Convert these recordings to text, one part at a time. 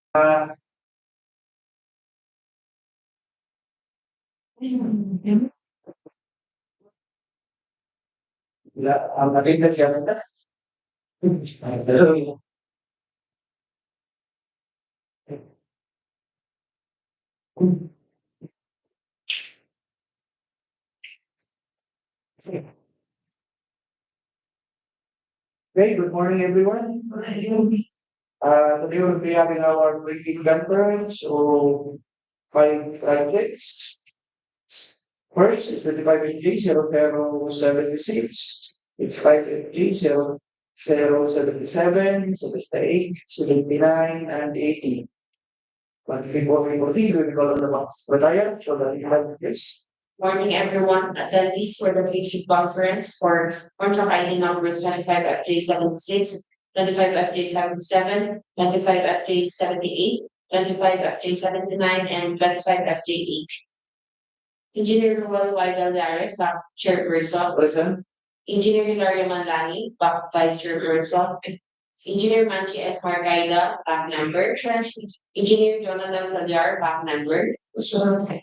Ang maganda siya na. Okay, good morning everyone. Today we'll be having our briefing conference on 5 projects. First is the 5FG0076. It's 5FG0077, 78, 79, and 80. But before we proceed, we will call on the box. Bataya, so that you have this. Morning, everyone. Attendees for the Leadership Conference for contract ID numbers 25FJ76, 25FJ77, 25FJ78, 25FJ79, and 25FJ8. Engineer Noel Widal Lares, back chairperson. Present. Engineer Hilario Manlangi, back vice chairperson. Engineer Manchi S. Margaida, back member. Engineer Jonathan Salyar, back member.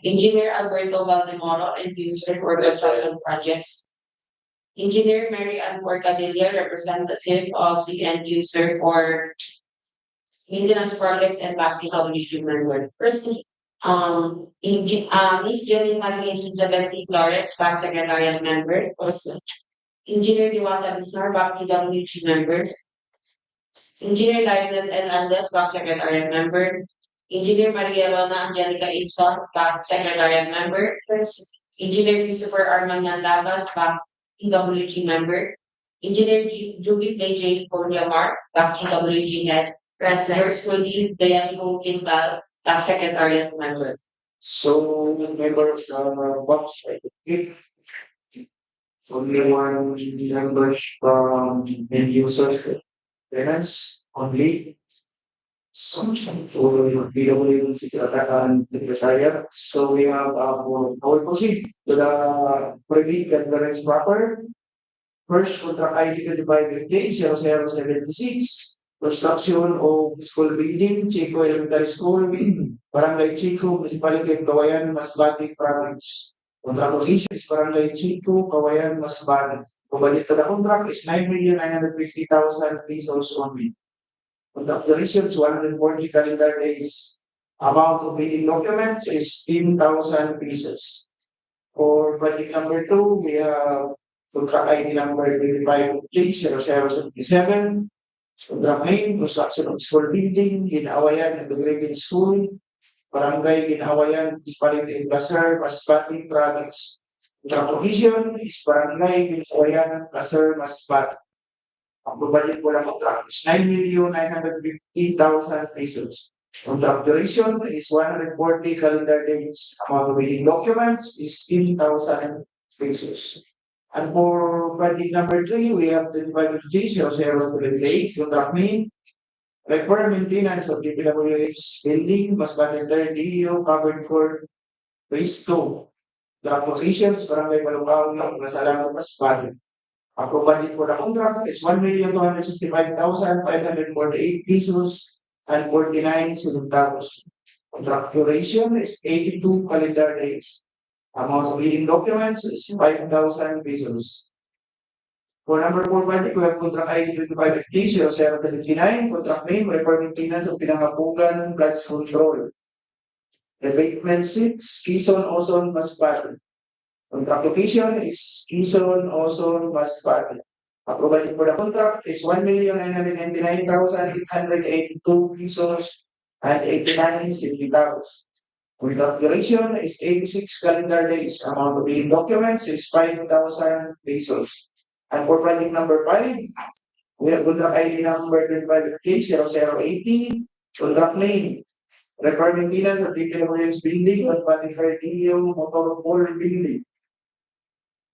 Engineer Alberto Valdemoro, end user for construction projects. Engineer Mary Ann Forcadilla, representative of the end user for maintenance projects and back PWH member. Firstly, Ms. Jenny Maria Elizabeth C. Flores, back secretariat member. Engineer Diwata Bisnar, back PWH member. Engineer Lionel L. Andes, back secretariat member. Engineer Maria Rona Angelica Ison, back secretariat member. Engineer Christopher Armanian Labas, back PWG member. Engineer Julie J. Mar, back PWG head. President School Diane Kimbal, back secretariat member. So, members box, right? Only one members from end users, tenants only. So, PWC desire. So we have our proceed to the private conference proper. First, contract ID 25FJ0076. Construction of school building, Chico Elementary School, Barangay Chico, Municipality of Cawayan, Masbate Province. Contract position is Barangay Chico, Cawayan, Masbate. The budget for the contract is 9,950,000 pesos only. Contract duration is 140 calendar days. Amount of bidding documents is 10,000 pesos. For project number 2, we have contract ID number 25J0077. Contract name, construction of school building, Guin-awayan and the Grading School, Barangay Guin-awayan, Municipality of Placer, Masbate Province. Contract provision is Barangay Guin-awayan, Placer, Masbate. Ang budget po ng contract is 9,950,000 pesos. Contract duration is 140 calendar days. Amount of bidding documents is 10,000 pesos. And for project number 3, we have 25G0078, contract name, repair maintenance of DPWH building, Masbate DEO covered for phase 2. Contract locations, Barangay Balocawe, Dimasalang, Masbate. Ang budget for the contract is 1,265,548 pesos and 49 centavos. Contract duration is 82 calendar days. Amount of bidding documents is 5,000 pesos. For number 4 budget, we have contract ID 2550-059, contract name, repair maintenance of Pinangapugan, blood control. Revetment 6, Quezon, Uson, Masbate. Contract location is Quezon, Uson, Masbate. Approval for the contract is 1,999,882 pesos and 89 centavos. Contract duration is 86 calendar days. Amount of billing documents is 5,000 pesos. And for project number 5, we have contract ID number 25K0080, contract name, repair maintenance of DPWH building, Masbate DEO Motorpool building.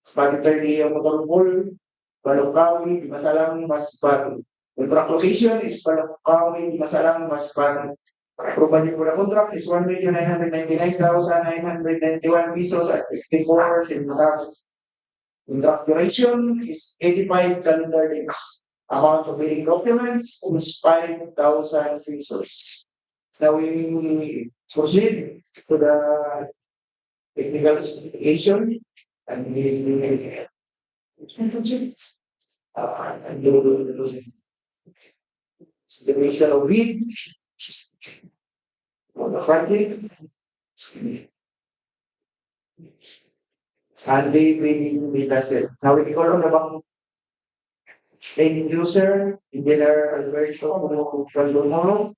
Masbate DEO Motorpool, Balocawe, Dimasalang, Masbate. Contract location is Balocawe, Dimasalang, Masbate. Approval for the contract is 1,999,991 pesos at 54 centavos. Contract duration is 85 calendar days. Amount of billing documents is 5,000 pesos. Now we proceed to the technical specification and the estimation of bid for the project and the bidding be tested. Now we call on the end user, engineer Alberto Caldomo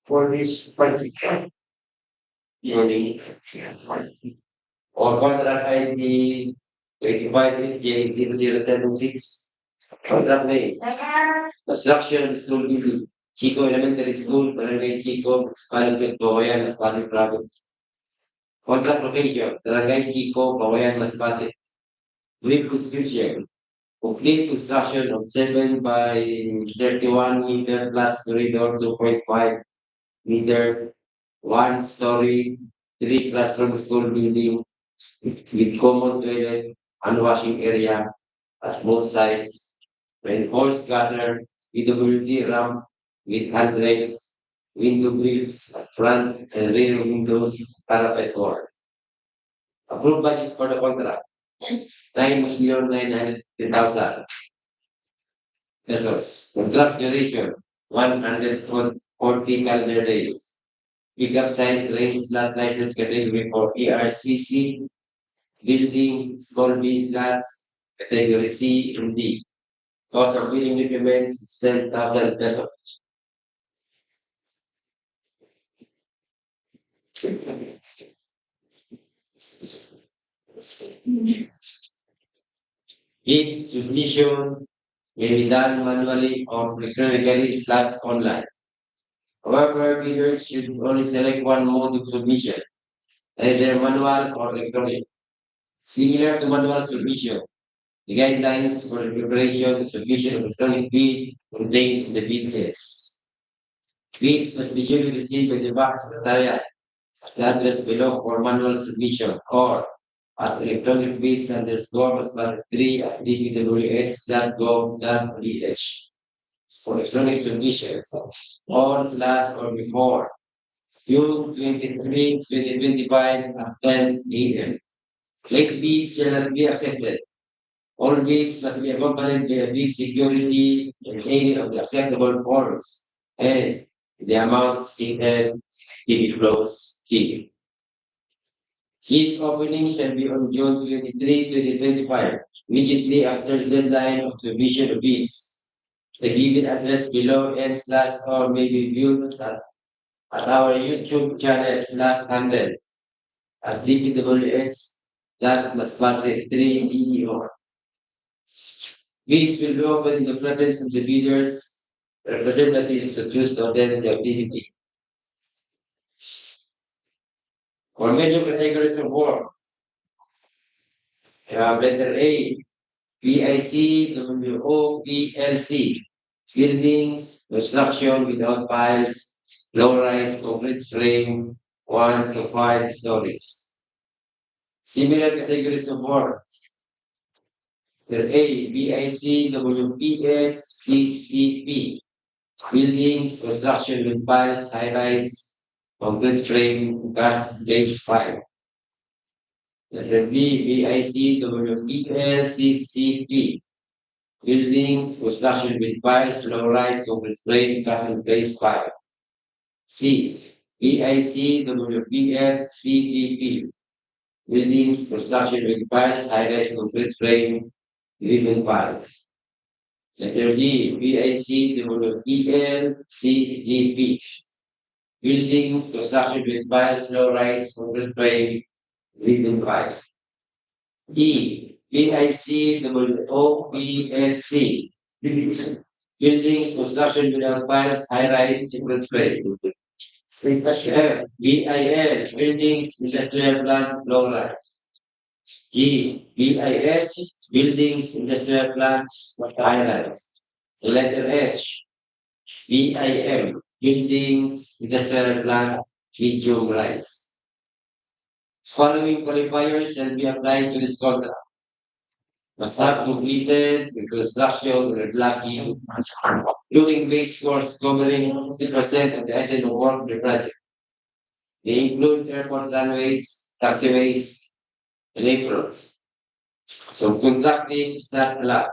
for this project. Morning. Or contract ID 25J0076. Contract name. Construction School building. Chico Elementary School, Barangay Chico, Municipality, Cawayan, Masbate Province. Contract location, Barangay Chico, Cawayan, Masbate. Brief description. Complete construction of 7 by 31 meter plus corridor 2.5 meter, 1 story, 3 classroom school building with common toilet and washing area at both sides, reinforced gutter, PWD ramp with handrails, window grills at front and rear windows, parapet wall. Approved budget for the contract, 9,900,000 pesos. Contract duration, 140 calendar days. Pickup size range slash license category for ERCC, building small B slash category C and D. Cost of building documents is 10,000 pesos. Bid submission may be done manually or electronically slash online. However, bidders should only select one mode of submission, either manual or electronic. Similar to manual submission, the guidelines for the preparation and submission of electronic bid contained in the bid test. Bids must be duly received by the back secretariat at the address below for manual submission or at electronic bids underscore Masbate 3 at dpwh.gov.ph for electronic submissions on slash or before June 23, 2025 at 10 a.m. Late bids shall not be accepted. All bids must be accompanied by a bid security in any of the acceptable forms and the amount stated in the close key. Bid opening shall be on June 23, 2025, immediately after the deadline of submission of bids. The given address below and slash or may be viewed at our YouTube channel slash handle at dpwh.masbate 3 DEO. Bids will be open in the presence of the bidders, representatives to choose to attend the activity. For major categories of work, letter A, PIC, WO, PLC, buildings, construction without piles, low-rise concrete frame, 1 to 5 stories. Similar categories of work. Letter A, BIC, WPS, CCP, buildings, construction with piles, high-rise, concrete frame, gas, base 5. Letter B, BIC, WPL, CCP. Buildings, construction with piles, low-rise, concrete frame, castle base 5. C, BIC, WPL, CDP. Buildings, construction with piles, high-rise, concrete frame, driven piles. Letter D, BIC, WPL, CDP. Buildings, construction with piles, low-rise, concrete frame, driven piles. E, BIC, WOPSC. Buildings, construction without piles, high-rise, concrete frame. F, BIL, buildings, industrial plant, low-rise. G, BIH, buildings, industrial plants, high-rise. Letter H, BIM, buildings, industrial plant, medium rise. Following qualifiers shall be applied to this contract. Must have completed the construction of blocking, including base course covering 50% of the item of work of the project. They include airport runways, taxiways, and aprons. So contracting is not allowed.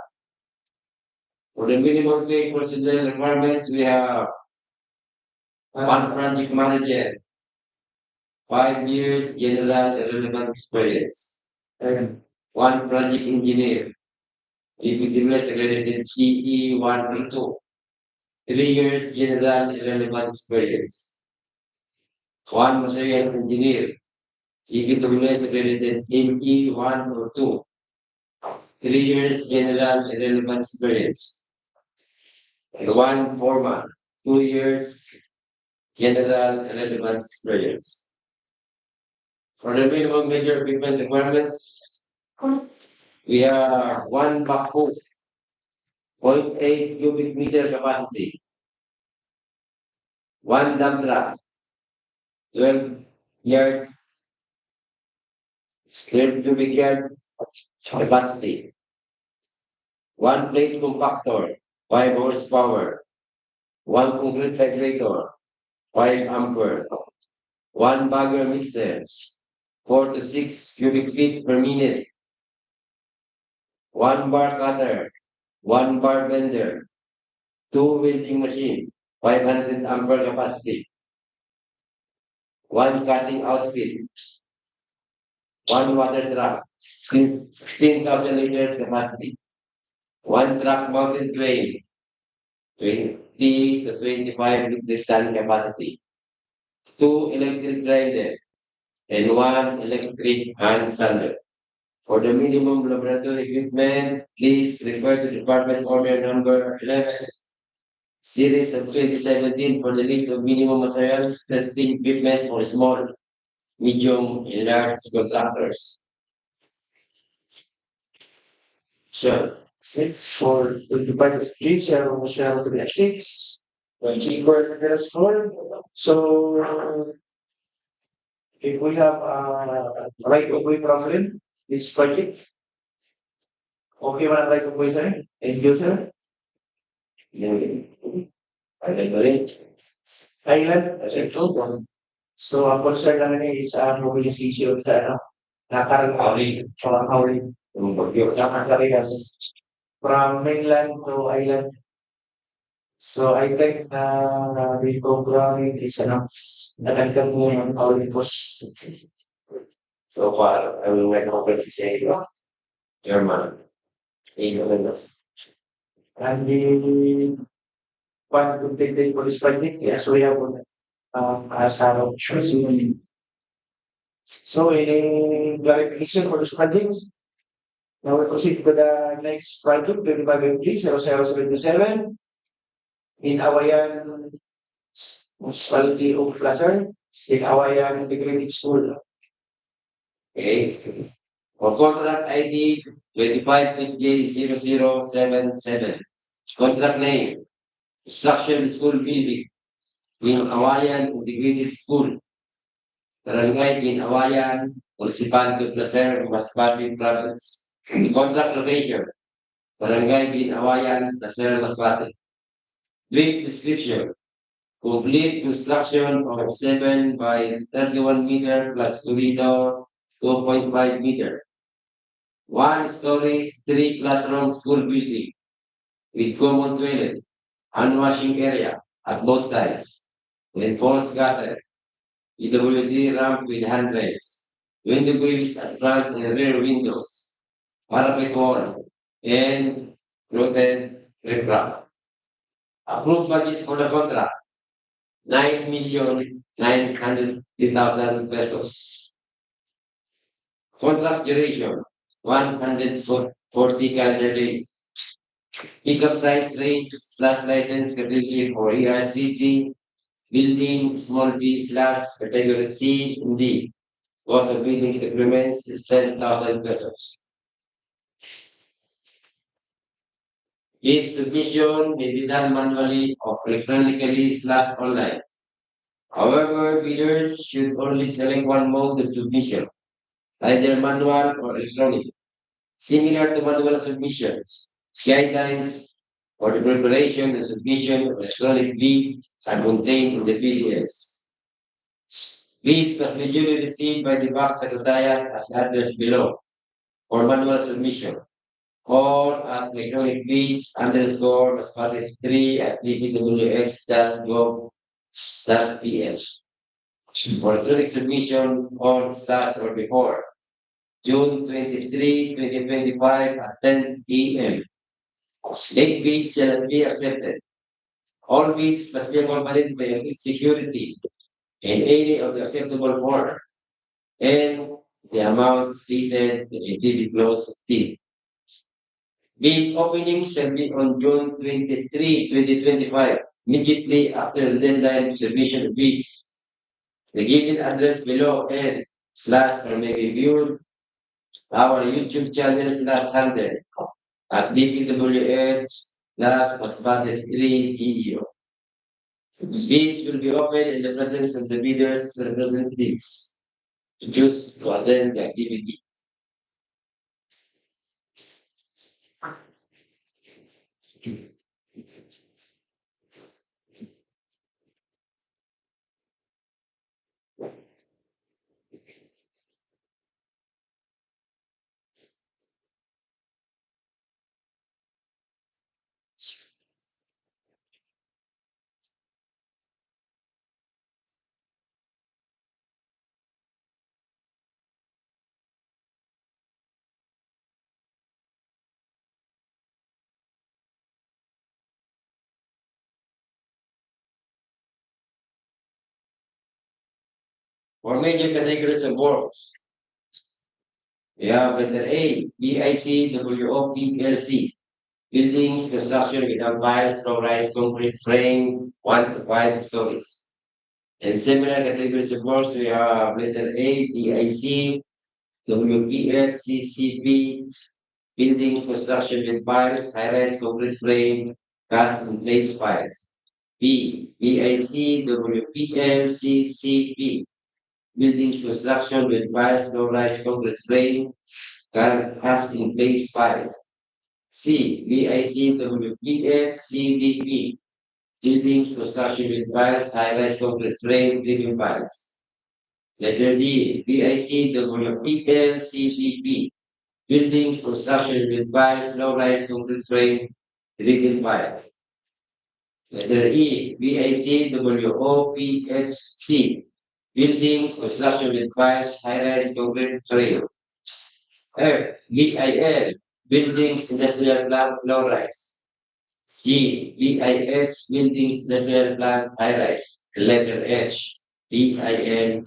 For the minimum pay procedural requirements, we have one project manager, 5 years general relevant experience, and one project engineer, DPWH accredited CE 1 and 2, 3 years general relevant experience, one materials engineer, DPWH accredited ME 1 or 2, 3 years general relevant experience, and one foreman, 2 years general relevant experience. For the minimum major equipment requirements, we have one backhoe, 0.8 cubic meter capacity, one dump truck, 12 yard, 12 cubic yard capacity, one plate compactor, 5 horsepower, one concrete vibrator, 5 ampere, one bagger mixer, 4 to 6 cubic feet per minute, one bar cutter, one bar bender, 2 welding machine, 500 ampere capacity, one cutting outfit, one water truck, 16,000 liters capacity, one truck mounted crane, 20 to 25 metric ton capacity, 2 electric grinder, and 1 electric hand sander. For the minimum laboratory equipment, please refer to Department Order Number 11, Series of 2017 for the list of minimum materials testing equipment for small, medium, and large contractors. Sure. It's for the Department of G, Shell, Shell to be at 6. When Chico is at school. So, if we have a right of way problem, this project. Okay, man, right of way, sir. Thank you, sir. Island, ito. So, ang concern namin is mobilization sa ano, nakarang howling. From mainland to island. So, I think the program is natagdag mo yung howling post. So far, I will make compensation. German. And the one to take the police project, yes, we have as our choosing. So, in clarification for this project, now we proceed to the next project, 25-0077, in Cawayan, Municipality of Flutter, in Cawayan Integrated School. Okay. For contract ID 25-0077. Contract name. Instruction School Building. Guin-awayan Integrated School. Barangay Guin-awayan, Municipality of Masbate Province. Contract location. Barangay Guin-awayan, Masbate. Brief description. Complete construction of 7 by 31 meter plus corridor 2.5 meter. 1-story, 3 classroom school building with common toilet, hand washing area at both sides, reinforced gutter, PWD ramp with handrails, window grills at front and rear windows, parapet wall, and floated riprap. Approved budget for the contract, 9,900,000 pesos. Contract duration, 140 calendar days. Pickup size range slash license courtesy for ERCC, building small B slash category C and D. Cost of building agreements is 10,000 pesos. Bid submission may be done manually or electronically slash online. However, bidders should only select one mode of submission, either manual or electronic. Similar to manual submissions, guidelines for the preparation and submission of electronic bid are contained in the PDS. Bids must be duly received by the box secretariat as addressed below for manual submission or at electronic bids underscore Masbate 3 at dpwh.gov.ph. For electronic submission on slash or before June 23, 2025 at 10 a.m. Late bids shall not be accepted. All bids must be accompanied by a bid security in any of the acceptable form and the amount stated in a TV close T. Bid opening shall be on June 23, 2025, immediately after the deadline of submission of bids. The given address below and slash or may be viewed our YouTube channel slash handle at DPWH Masbate 3 DEO. Bids will be open in the presence of the bidders' representatives to choose to attend the activity. For major categories of works, we have letter A, BICWOPLC, buildings construction without piles, rise concrete frame, 1 to 5 stories. And similar categories of works, we have letter A, DIC, WPLCCP, buildings construction with piles, high-rise concrete frame, cast in place piles. B, BIC, WPLCCP, buildings construction with piles, low-rise concrete frame, cast in place piles. C, BIC, WPLCDP, buildings construction with piles, high-rise concrete frame, living piles. Letter D, BIC, WPLCCP, buildings construction with piles, low-rise concrete frame, living piles. Letter E, BIC, WOPHC, buildings construction with piles, high-rise concrete frame. F, BIL, buildings industrial plant, low-rise. G, BIS, buildings industrial plant, high-rise. Letter H, BIN,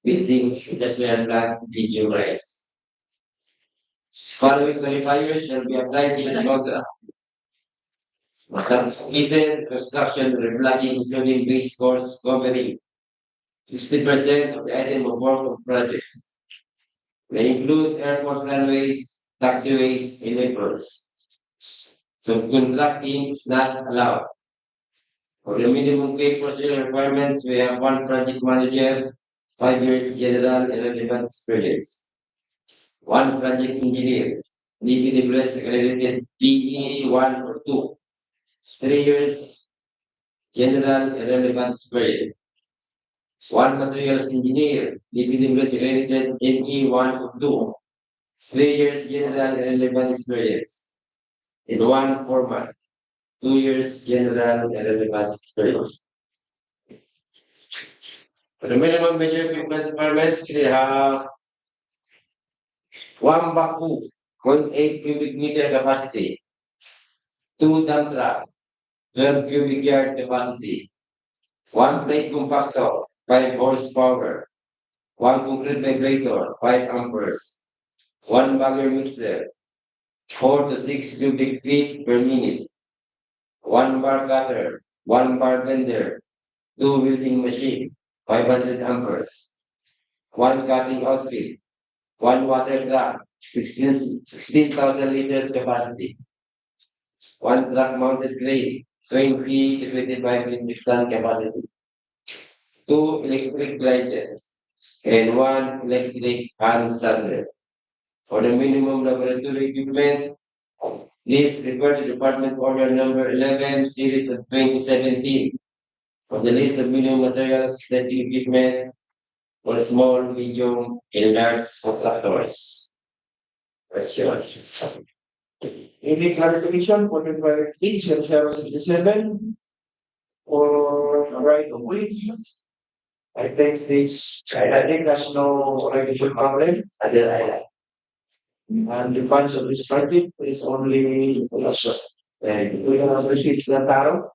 buildings industrial plant, medium-rise. Following qualifiers shall be applied to this contract. Submitted construction reblocking including base course covering 60% of the item of work of project. They include airport runways, taxiways, and airports. Subcontracting is not allowed. For the minimum pay procedure requirements, we have one project manager, 5 years general and relevant experience. One project engineer, DPWH accredited PE 1 or 2. 3 years general and relevant experience. One materials engineer, DPWH resident NE 1 of 2. 3 years general and relevant experience. In one format, 2 years general and relevant experience. For the minimum major equipment requirements, we have one backhoe, 0.8 cubic meter capacity, two dump truck, 12 cubic yard capacity, one plate compactor, 5 horsepower, one concrete vibrator, 5 amperes, one bagger mixer, 4 to 6 cubic feet per minute, one bar cutter, one bar bender, two welding machine, 500 amperes, one cutting outfit, one water truck, 16,000 liters capacity, one truck mounted crane, 20 to 25 metric ton capacity, two electric license, and one electric hand sander. For the minimum laboratory equipment, please refer to Department Order Number 11, Series of 2017, for the list of minimum materials testing equipment for small, medium, and large contractors. Questions? Any clarification for the clarification 077 or right of way? I think that's no regulatory problem. And the funds of this project is only and we have received the taro.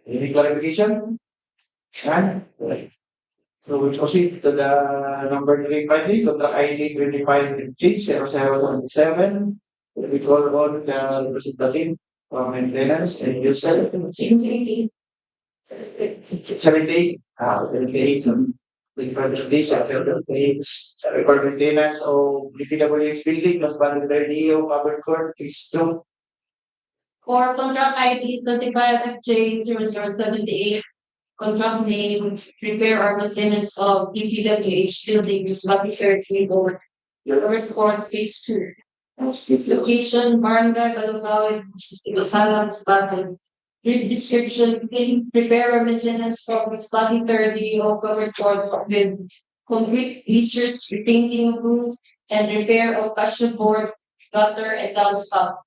Any clarification? And so we proceed to the number 350, so the ID 2550-0027. We call on the representative from maintenance and yourself. 78. 78. The record maintenance of DPWH building, Masbate DEO covered court, phase 2. For contract ID 25FJ0078, contract name, repair or maintenance of DPWH buildings, Masbate 3 over court, phase 2. Location, Barangay, Balocawe, Dimasalang, Masbate. Brief description, repair or maintenance from Masbate 30 or covered court with concrete bleachers, repainting of roof, and repair of cushion board, gutter, and downspout.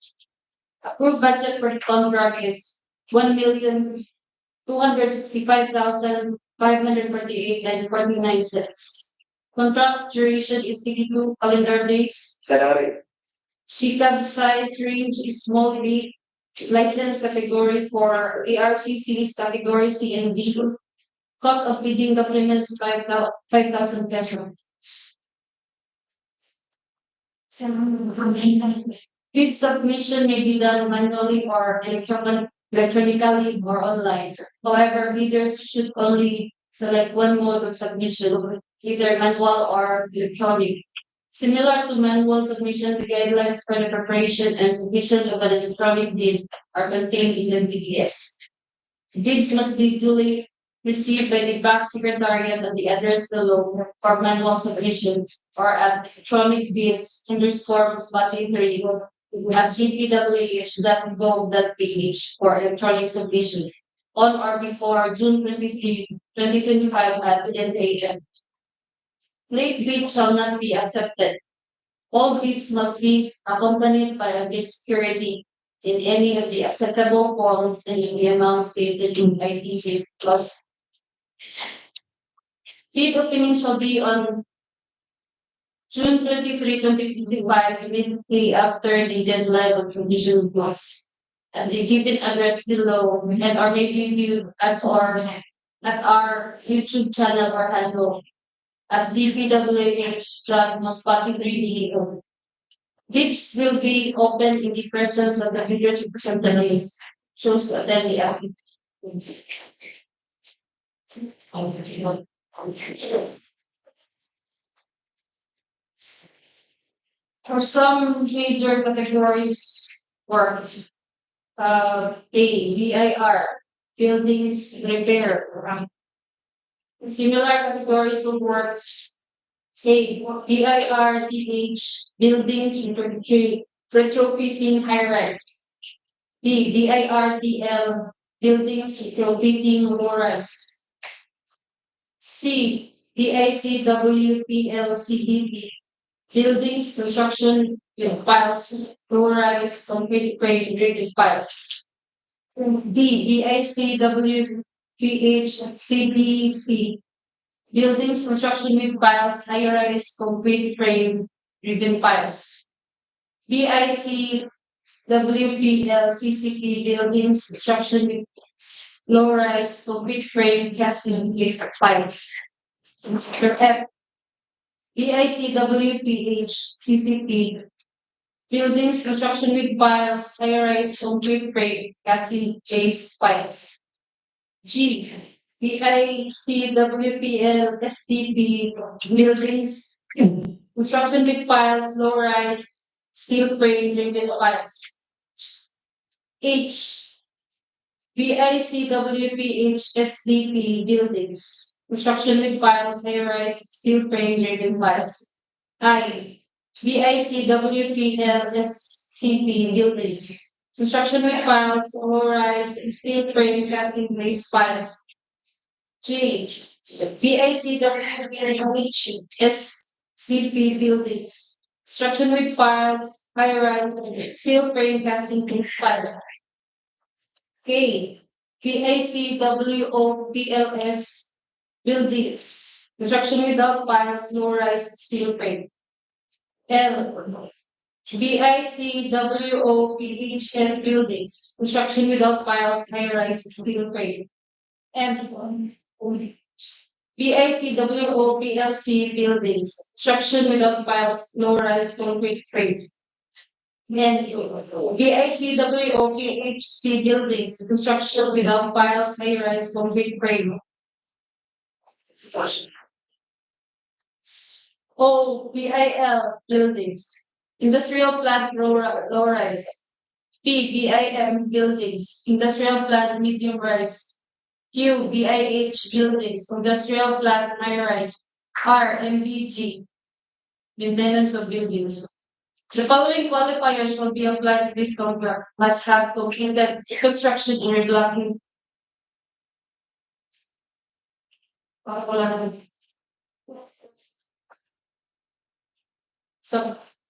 Approved budget for the contract is 1,265,548 and 49 cents. Contract duration is 82 calendar days. CCAB size range is small B. License category for ARC series category C and D. Cost of bidding documents 5,000 pesos. Bid submission may be done manually or electronically or online. However, bidders should only select one mode of submission, either manual or electronic. Similar to manual submission, the guidelines for the preparation and submission of an electronic bid are contained in the BDS. Bids must be duly received by the back secretariat at the address below for manual submissions or at electronic bids _Masbate 3 at dpwh.gov.ph for electronic submission on or before June 23, 2025 at 10 a.m. Late bids shall not be accepted. All bids must be accompanied by a bid security in any of the acceptable forms and in the amount stated in IPC plus. Bid opening shall be on June 23, 2025, immediately after the deadline of submission clause. At the given address below and or may be viewed at our YouTube channel or handle at dpwh.masbate 3 Bids will be open in the presence of the bidders representatives chose to attend the application. For some major categories work, BIR, buildings repair. Similar categories of works, BIRDH, buildings retrofitting high rise. BIRDL, buildings rotating low-rise. C. DICWPLCDP, buildings construction with piles, low-rise, concrete frame, graded piles. D. DICWPHCDP, buildings construction with piles, high-rise, concrete frame, driven piles. BICWPLCCP, buildings construction with low-rise, concrete frame, casting case piles. F. BICWPHCCP, buildings construction with piles, high-rise, concrete frame, casting case piles. G. BICWPL STP, buildings construction with piles, low-rise, steel frame, driven piles. H. BICWPH SDP, buildings construction with piles, high-rise, steel frame, driven piles. I. BICWPL SCP, buildings construction with piles, low-rise, steel frame, casting place piles. J. BICWPH SCP, buildings construction with piles, high-rise, steel frame, casting place piles. K. BICWOPLS, buildings construction without piles, low-rise, steel frame. L. BICWOPHS, buildings construction without piles, high-rise, steel frame. M. BICWOPLC, buildings construction without piles, low-rise, concrete frame. And BICWOPHC, buildings construction without piles, high-rise, concrete frame. O. BIL, buildings industrial plant, low-rise. P. BIM, buildings industrial plant, medium rise. Q. BIH, buildings industrial plant, high-rise. R. MBG, maintenance of buildings. The following qualifiers will be applied to this contract: must have completed construction and reblocking.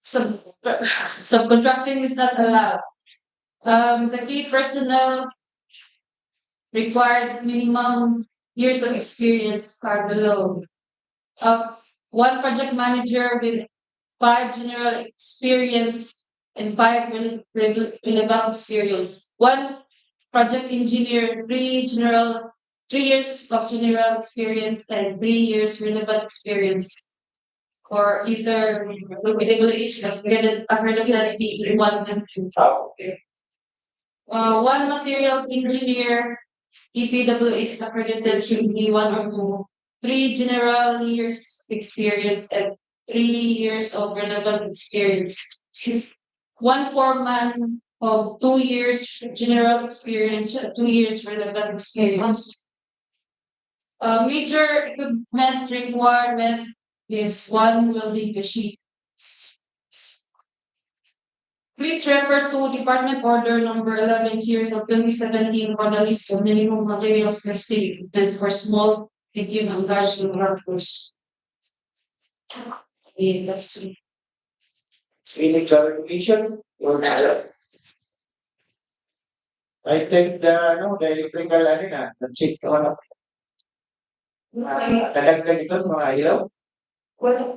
Subcontracting is not allowed. The key personnel required minimum years of experience are below. One project manager with 5 general experience and 5 relevant experience. One project engineer, 3 years of general experience and 3 years relevant experience. Or either DPWH accredited DE 1 and 2. One materials engineer, DPWH accredited should be 1 or 2. 3 general years experience and 3 years of relevant experience. One foreman of 2 years general experience, 2 years relevant experience. Major equipment requirement is 1 welding machine. Please refer to Department Order Number 11 series of 2017 for the list of minimum materials testing equipment for small, medium, and large contractors. Any clarification? Or I think the electrical check nadagdag ito mga ilaw. Wala.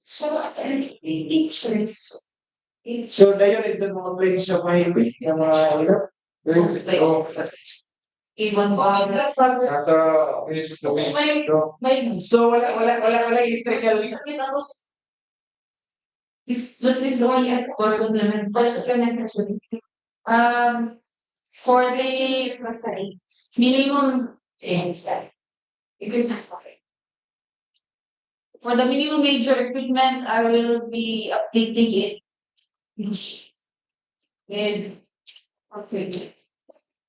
So dayon ito mga planes sa highway ng mga ilaw. So wala electrical. This is only a for supplement. For the minimum equipment. For the minimum major equipment, I will be updating it.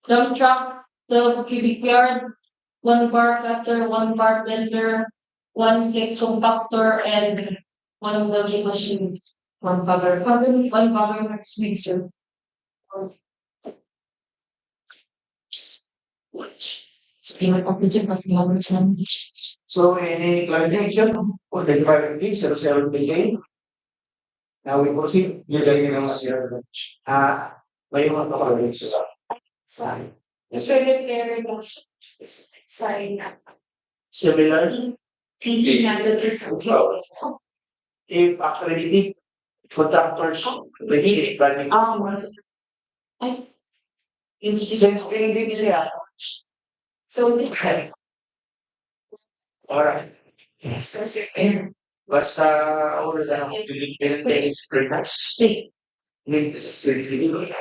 Dump truck, 12 cubic yard, 1 bar cutter, 1 bar blender, 1 stick compactor, and 1 welding machine, 1 bagger mixer. So, any clarification on the department B, 07 Now we proceed. Yung ganyan yung masira. May mga kapagod sila. Sorry. Repair motion. Sorry. Similar, TV methods. if accredited contractors, accredited planning. Ay. Since accredited siya, So this alright. is repair. Basta, all the time, pinintay pretty much. Need this is accredited.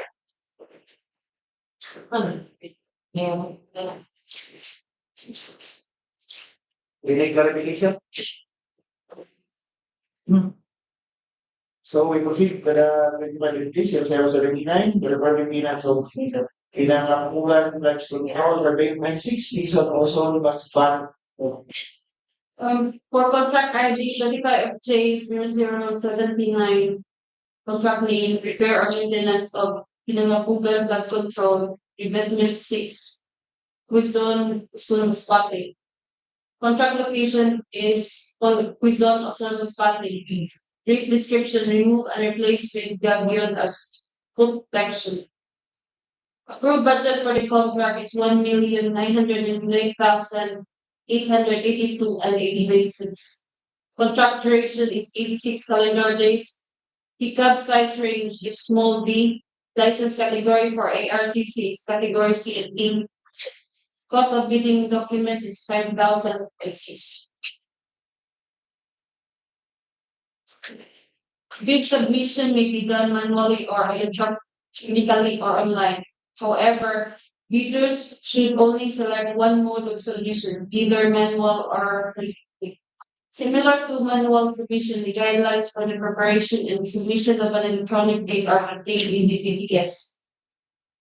Any clarification? So we proceed to the implementation, 79, the department finance of Pinangapugan, Blood Control, Revetment 6, Uson, Masbate. For contract ID 25FJ0079, contract name, repair or maintenance of Pinangapugan blood control, Revetment 6, Quezon, Uson, Masbate. Contract location is Quezon, Uson, Masbate. Brief description, remove and replace with gabion as food protection. Approved budget for the contract is 1,909,882 and 80 basis. Contract duration is 86 calendar days. Pickup size range is small B. License category for ARCC is category C and D. Cost of bidding documents is 5,000 pesos. Bid submission may be done manually or electronically or online. However, bidders should only select one mode of submission, either manual or electronic. Similar to manual submission, the guidelines for the preparation and submission of an electronic bid are contained in the PPS.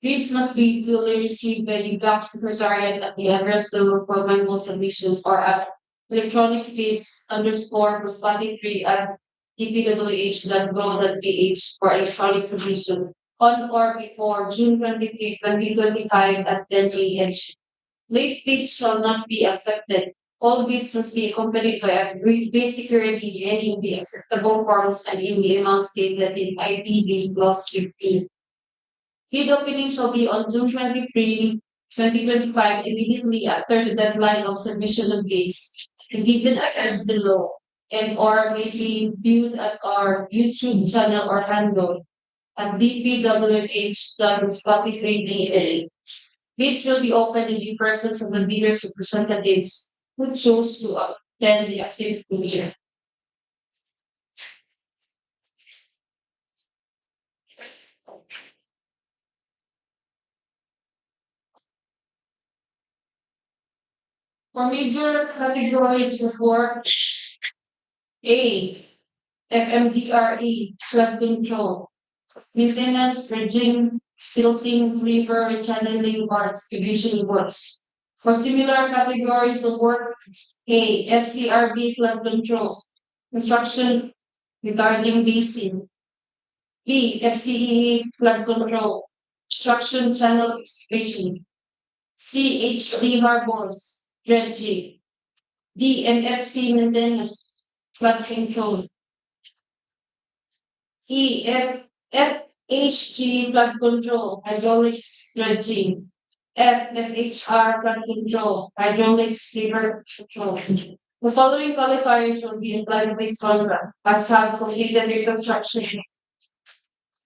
Bids must be duly received by the DOC Secretariat at the address below for manual submissions or at electronic bids _Masbate 3 at DPWH.gov.ph for electronic submission on or before June 23, 2025 at 10 a.m. Late bids shall not be accepted. All bids must be accompanied by a bid security in any of the acceptable forms and in the amount stated in ITB Clause 15. Bid opening shall be on June 23, 2025, immediately after the deadline of submission of bids, and given address below, and or may be viewed at our YouTube channel or handle at dpwh.masbate3.a. Bids will be opened in the presence of the bidders' representatives who chose to attend the active meeting. For major categories of work, A. FMDRE, flood control, maintenance, dredging, silting, river, rechanneling, or excavation works. For similar categories of work, A. FCRB, flood control, construction regarding basin. B. FCE, flood control, construction channel excavation. C. HD harbors, dredging. D. MFC maintenance, flood control. E. FHG flood control, hydraulics dredging. FFHR flood control, hydraulics river control. The following qualifiers shall be applied to this contract as have completed reconstruction.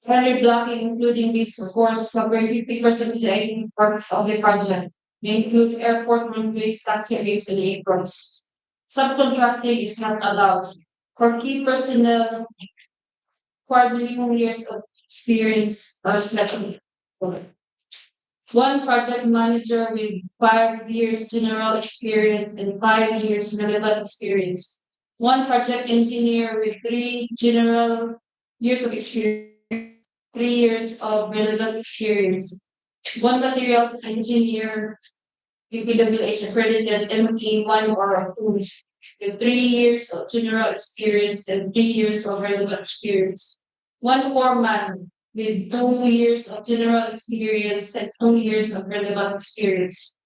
Primary blocking, including this, of course, covering 50% of the IT part of the project, may include airport runways, taxiways, and aprons. Subcontracting is not allowed. For key personnel, required minimum years of experience are second. One project manager with 5 years general experience and 5 years relevant experience. One project engineer with 3 general years of experience, 3 years of relevant experience. One materials engineer, DPWH accredited MK1 or 2, with 3 years of general experience and 3 years of relevant experience. One foreman with 2 years of general experience and 2 years of relevant experience.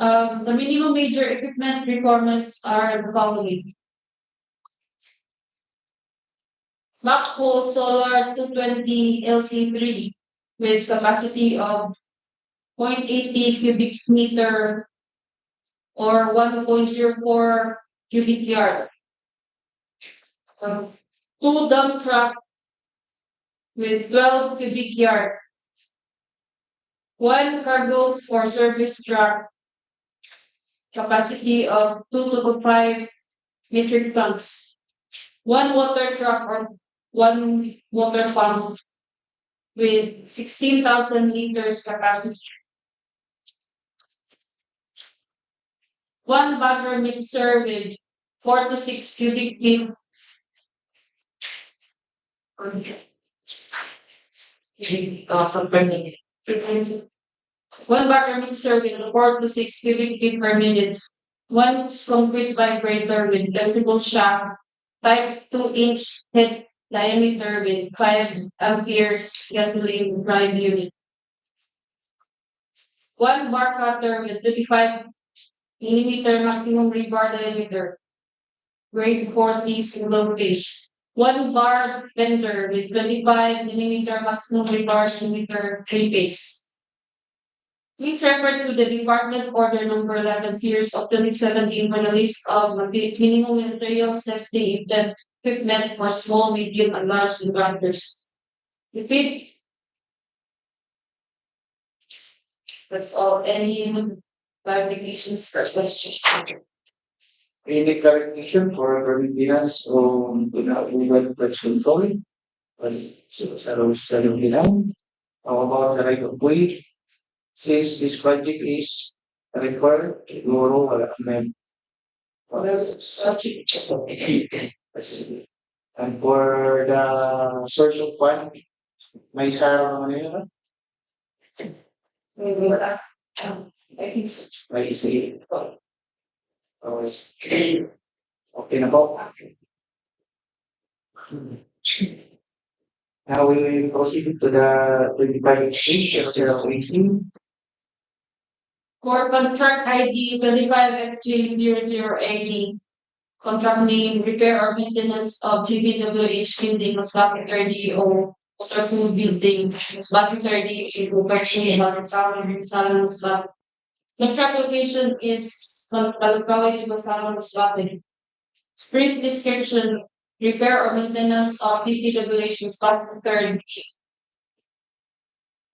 The minimum major equipment requirements are the following. Backhoe solar 220 LC3 with capacity of 0.80 cubic meter or 1.04 cubic yard. Two dump truck with 12 cubic yard. One cargoes for service truck, capacity of 2 to 5 metric tons. One water truck or one water pump with 16,000 liters capacity. One bagger mixer with 4 to 6 cubic feet. Per minute. One bagger mixer with 4 to 6 cubic feet per minute. One concrete vibrator with decibel shock, type 2-inch head diameter with 5 amperes gasoline drive unit. One bar cutter with 25 millimeter maximum rebar diameter, grade 40 single phase. One bar bender with 25 millimeter maximum rebar diameter 3-phase. Please refer to the Department Order Number 11 Series of 2017 for the list of minimum materials testing equipment for small, medium, and large contractors. Repeat. That's all. Any clarifications or questions? Any clarification for Pilipinas on legal pledge control? So, sa Pilipinas, how about the right of way? Since this project is required, siguro wala kami. What else? And for the source of fund, may sarang ano yun? I think so. May isi. Okay na po. Now we will proceed to the 25 For contract ID 25FJ0080, contract name, repair or maintenance of DPWH building, Masbate DEO, Motorpool building, Masbate Chico, Brgy, Balocawe, Dimasalang, Masbate. Contract location is Balocawe, Dimasalang, Masbate. Brief description, repair or maintenance of DPWH Masbate.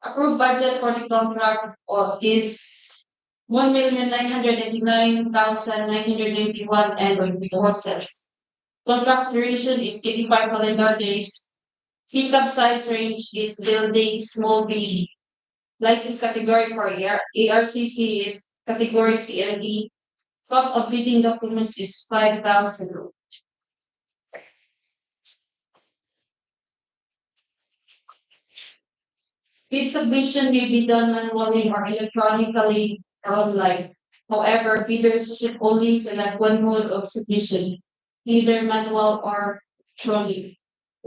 Approved budget for the contract is 1,989,981 and 24 cents. Contract duration is 85 calendar days. Seat-up size range is building small B. License category for ARCC is category CLD. Cost of bidding documents is 5,000. Bid submission may be done manually or electronically or online. However, bidders should only select one mode of submission, either manual or electronic.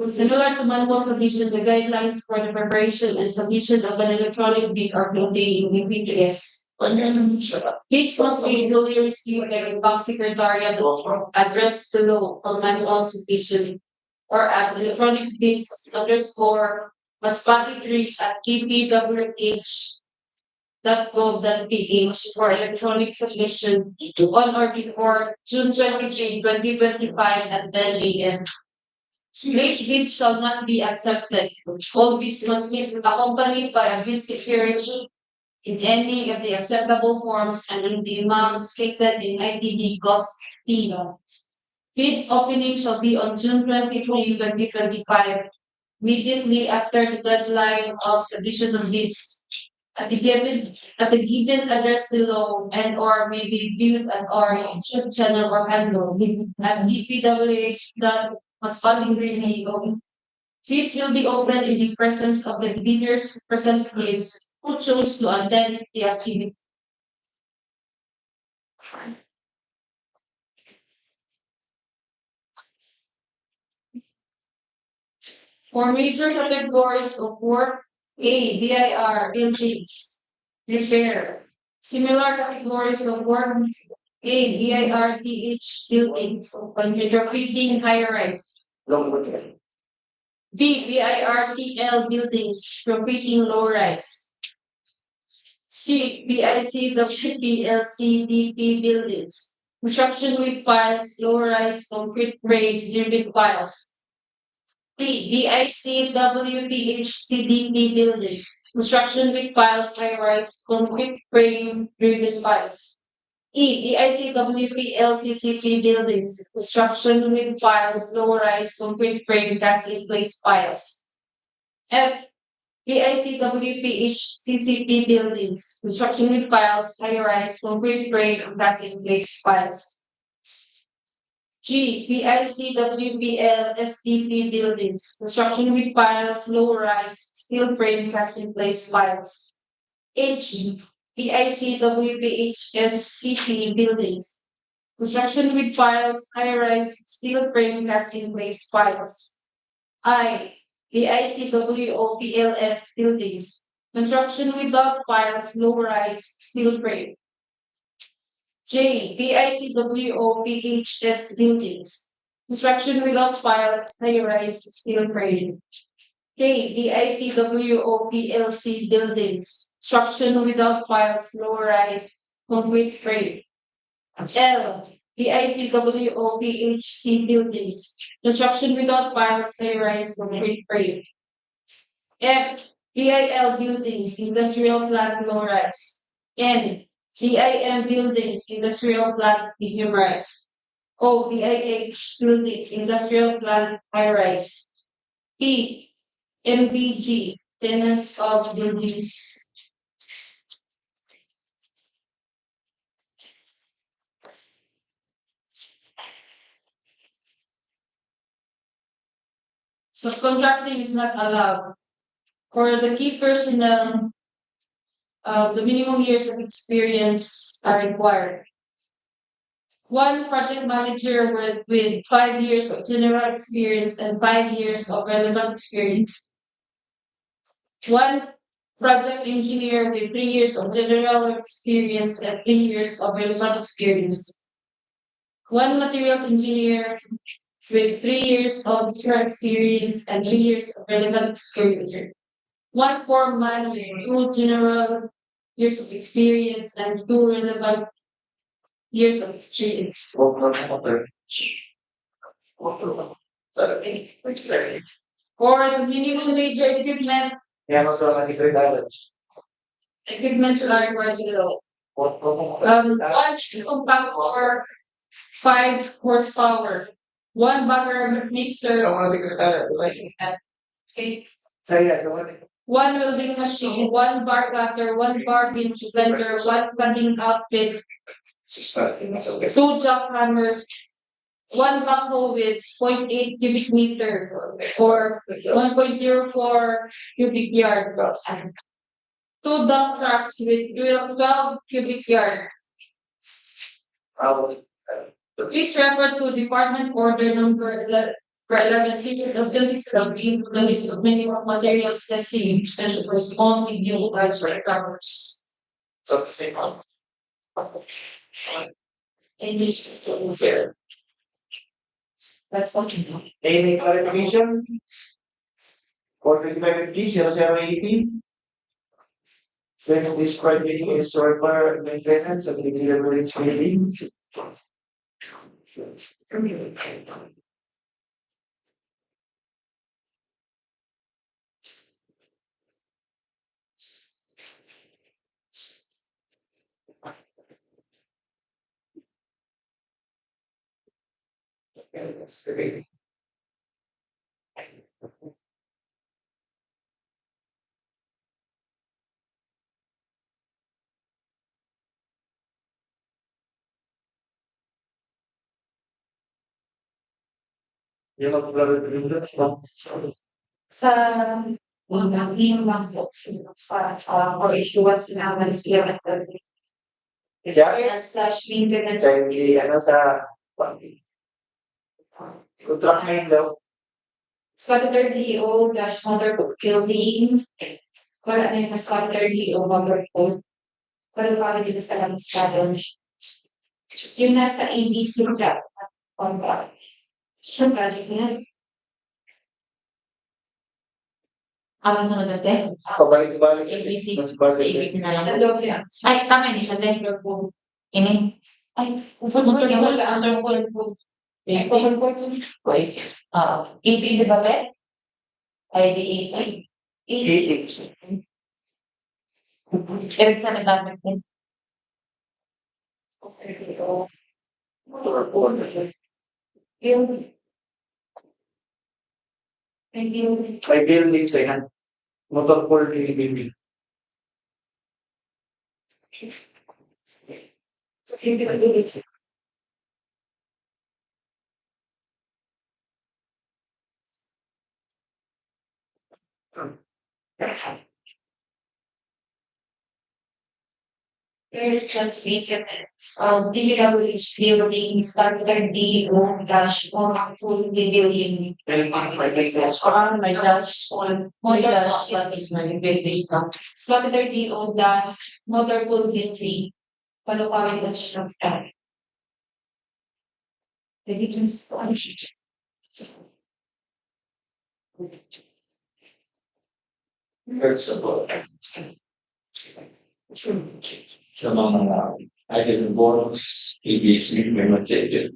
Similar to manual submission, the guidelines for the preparation and submission of an electronic bid are contained in BPS. Bids must be duly received by the bank secretariat addressed below for manual submission or at electronic bids_ Masbate reach at dpwh.gov.ph for electronic submission on or before June 23, 2025 at 10 a.m. Late bids shall not be accepted. All bids must be accompanied by a bid security in any of the acceptable forms and in the amount stated in IDB cost fee. Bid opening shall be on June 23, 2025. Immediately after the deadline of submission of bids at the given address below and or may be viewed at our YouTube channel or handle at dpwh.masbate.gov. Bids will be open in the presence of the bidders representatives who chose to attend the activity. For major categories of work, A, BIR, buildings, repair, Similar categories of work. A. BIRTH buildings, retrofitting high-rise. B. BIRTL buildings, retrofitting low-rise. C. BICWPLCDP buildings, construction with piles, low-rise concrete grade unit piles. D. BICWPHCDP buildings, construction with piles, high-rise concrete frame unit piles. E. DICWPLCCP buildings, construction with piles, low-rise concrete frame cast-in-place piles. F. BICWPHCCP buildings, construction with piles, high-rise concrete frame cast-in-place piles. G. BICWPLSTP buildings, construction with piles, low-rise steel frame cast-in-place piles. H. BICWPHSCP buildings, construction with piles, high-rise steel frame cast-in-place piles. I. BICWOPLS buildings, construction without piles, low-rise steel frame. J. BICWOPHS buildings, construction without piles, high-rise steel frame. K. BICWOPLC buildings, construction without piles, low-rise concrete frame. L. BICWOPHC buildings, construction without piles, high-rise concrete frame. F. BIL buildings, industrial plant low-rise. N. BIM buildings, industrial plant medium-rise. O. BIH buildings, industrial plant high-rise. P. MBG, tenants of buildings. Subcontracting is not allowed. For the key personnel, the minimum years of experience are required. One project manager with 5 years of general experience and 5 years of relevant experience. One project engineer with 3 years of general experience and 3 years of relevant experience. One materials engineer with 3 years of general experience and 3 years of relevant experience. One foreman with 2 general years of experience and 2 relevant years of experience. For the minimum major equipment, equipments are required to go. One compactor, 5 horsepower. One bagger mixer. One welding machine, 1 bar cutter, 1 bar bench blender, 1 cutting outfit, 2 jackhammers, 1 backhoe with 0.8 cubic meter or 1.04 cubic yard. 2 dump trucks with 12 cubic yard. Please refer to Department Order number 11, series of 2017, the list of minimum materials testing expenses for small, medium, large recovers. That's okay. Any clarification? For 2550-0080? Since this project is required maintenance of the delivery building. Sa mga lang po or issuance na manisya slash maintenance. Hindi, sa contract name daw. Scotland DEO dash Motorpool building. Wala na yung Scotland DEO Motorpool. Balocawe, Dimasalang, Quezon. Yung nasa ABC ka, contract. Yung project niya. Alam sa natin? Pabalik-balik Sa ABC. mas Sa budget. ABC na lang. Nag-doble yan. Ay, tama ni siya. Motorpool. Ini. Ay, Motorpool. Motorpool. ED, di ba, Pe? IDE. Eric sa nagdamit din. Yung yung May building sa yan. Motorpool building. there is just vacant. DPWH building started DEO dash Motorpool building. My dash on my dash What is my building? started DEO dash Motorpool building. Balocawe dash Masbate. Maybe just Sa mga item boards, ABC, may material.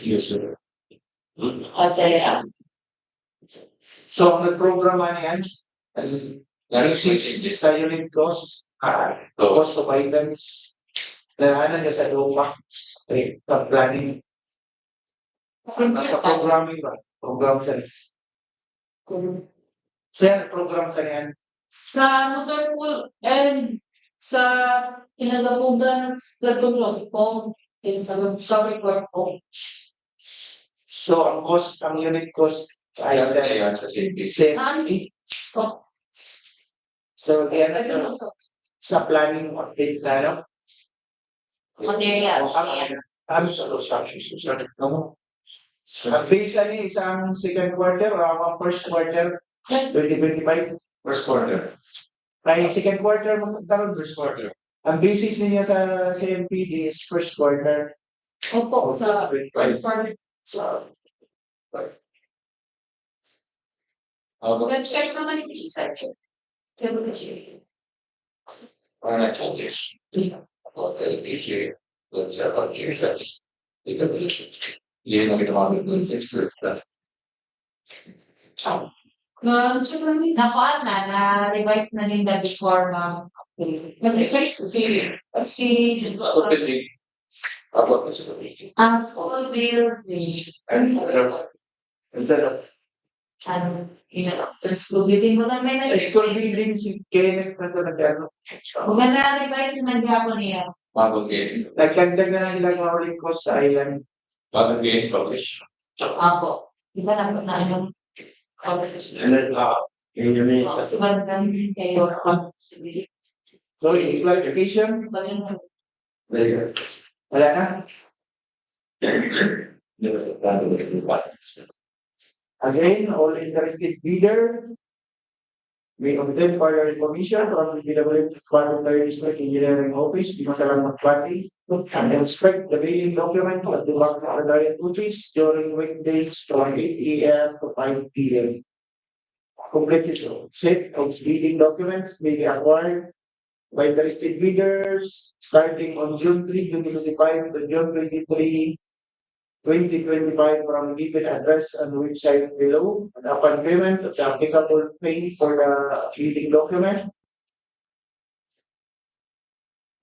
Yes, sir. Kasi, So, ang nagprograma niyan, basis sa unit cost, cost of items, lahanan niya sa lupa, planning, naka-programming ba? Program sa Sir, program sa niyan. sa Motorpool and sa Pinangapugan nagtutulong po sa cover court po. So, ang cost, ang unit cost, ay Ayan sa CPC. safety. So, yan, sa planning update na, no? materials. Ang base na niya isang second quarter o ang first quarter 2025. First quarter. Ay, second quarter, magkaroon first quarter. Ang basis niya sa CMPD is first quarter. Opo, sa first part. Website naman yung site. When I told this, about this year, let's have about years, that's. You know, we don't have it's good. Nakuha na-revise na nila before Nag-revise ko si About this. full bill, Instead of school building mo lang may school building, si Kenneth na ito nag-ano. Kung na-revise naman gapon niya. Bagong game. Nagdagdag na lang ilang hauling cost sa island. Bagong game publish. Ako. Iba na ano. And then, yun. Subandang kayo. So, in clarification, Very good. wala na. Again, all interested bidder may obtain further information from the DPWH District Engineering Office, Dimasalang Masbate, and inspect the bidding document at the back of the diet office during weekdays from 8 AM to 5 PM. Completed set of bidding documents may be acquired by interested bidders starting on June 3, 2025 to June 23, 2025 from given address and website below. And upon payment of the applicable fee for the bidding document,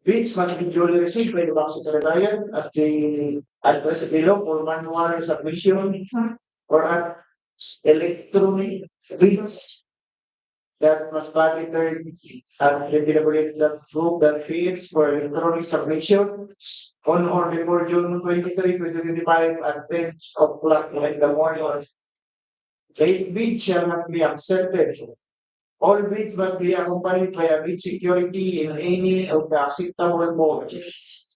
bids must be duly received by the Bank Secretariat at the address below for manual submission or at electronic bids that must validate at www.group.ph for electronic submission on or before June 23, 2025 at 10 o'clock in the morning. Late bid shall not be accepted. All bids must be accompanied by a bid security in any of the acceptable modes.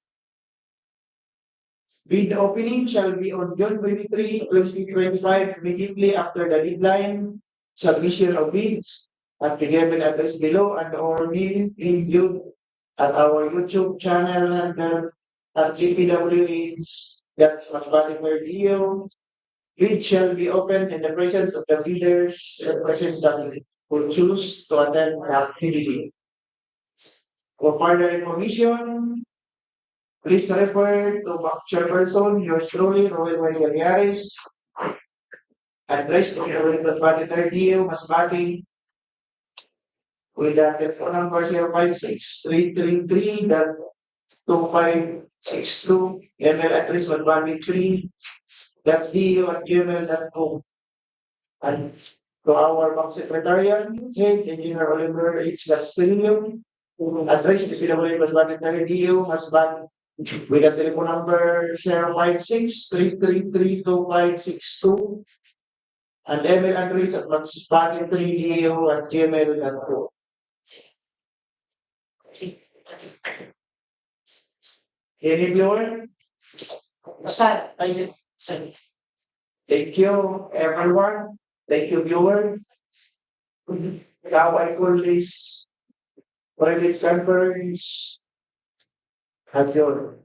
Bid opening shall be on June 23, 2025, immediately after the deadline submission of bids at the given address below and or being viewed at our YouTube channel and at DPWH Masbate DEO. Bid shall be opened in the presence of the bidders representative who choose to attend the activity. For further information, please refer to Chairperson, yours truly, Roel Y. Galiares, address to the Masbate DEO Masbate with the telephone number 056-333-2562, email address masbate3.deo@gmail.com. And to our bank secretariat, Engineer Oliver H. Castillo, address to PWH Masbate DEO Masbate with the telephone number 056-333-2562 and email address at masbate3deo@gmail.com. Any viewer? Thank you, everyone. Thank you, viewer. Now I call this private conference adjourned.